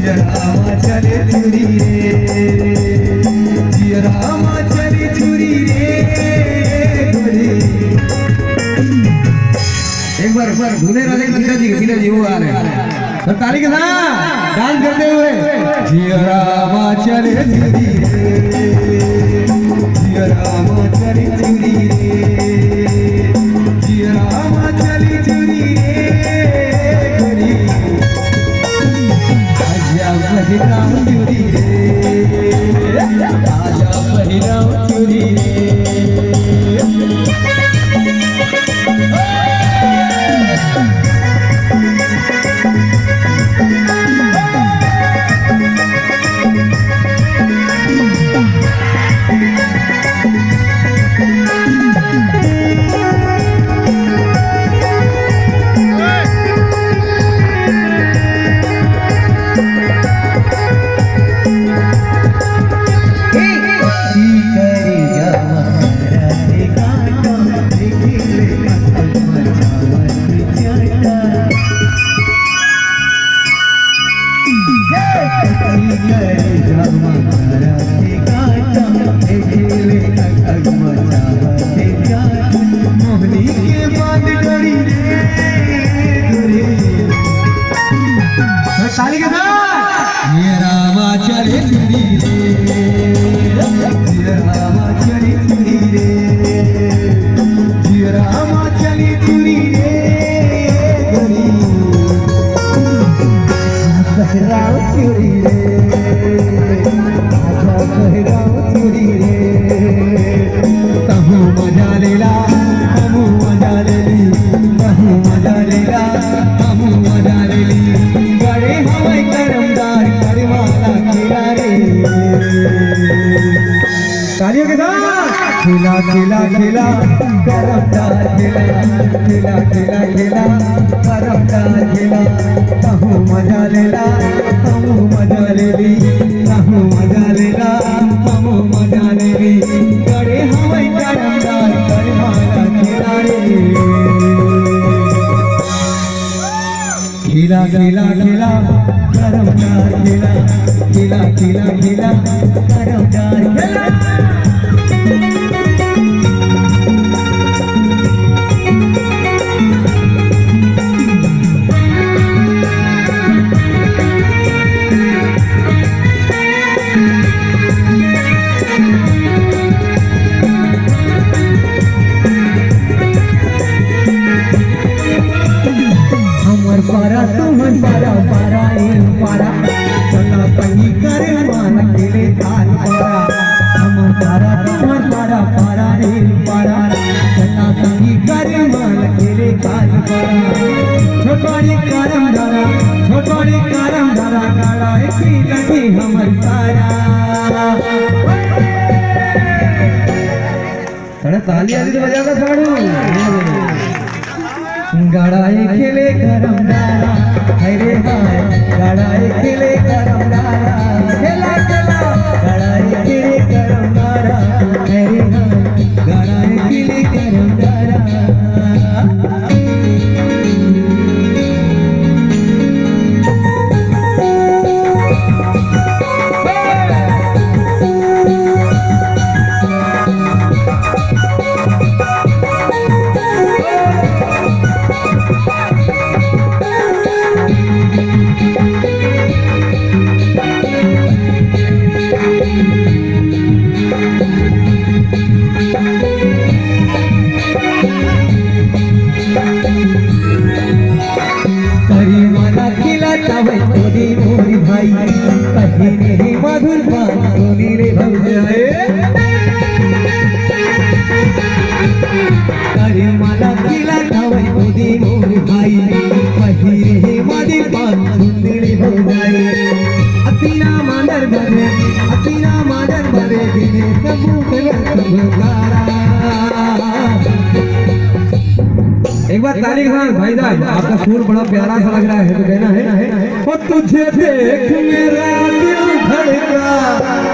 जियरामा चले चुरी रे, जियरामा चले चुरी रे गोरी। एक बार भूले राधे पिता जी वो आ रहे हैं, तो ताली के साथ डांस करते हुए जियरामा चले चुरी रे, जियरामा चले चुरी रे, जियरामा चले चुरी रे गोरी। आजा बहिराम चुरी रे, आजा बहिराम चुरी रे। जियरामा चले चुरी रे, जियरामा चले चुरी रे, जियरामा चले चुरी रे गोरी। बहिराम चुरी रे, आजा बहिराम चुरी रे। तहु मजा लेला हमू मजा लेली, तहु मजा लेला हमू मजा लेली। गड़े हवाई करमदार करवाला खिला रे, तालियों के साथ खिला खिला खिला करमदार खिला, खिला खिला खिला करमदार खिला। तहु मजा लेला हमू मजा लेली, तहु मजा लेला हमू मजा लेली। गड़े हवाई करमदार करवाला खिला रे, खिला खिला खिला करमदार खिला, खिला खिला खिला करमदार खिला। पारा तुमन पारा पारा इन पारा चला पही करे मान खेले थाल पारा। हमर पारा तुमन पारा पारा इन पारा चला पही करे मान खेले थाल पारा। छोटोड़ी करम धरा, छोटोड़ी करम धरा गाड़ा की लगी हमर सारा। थोड़ा ताली आदि तो बजा का साड़ू। गड़ाई खेले करमदारा हरे हाय, गड़ाई खेले करमदारा खेला खेला। गड़ाई खेले करमदारा हरे हाय, गड़ाई खेले करमदारा। मोरी भाई पहिने ही मधुर बात सुनी रे भौजाई। अरे माला खिला खावे मोदी मोरी भाई पहिने ही मधुर बात सुनी रे भौजाई। अपना मादर बने दिने कबू गारा। एक बार ताली के साथ भाई साहब, आपका सुर बड़ा प्यारा सा लग रहा है, तो कहना है। तुझे देख मेरा दिल धड़का।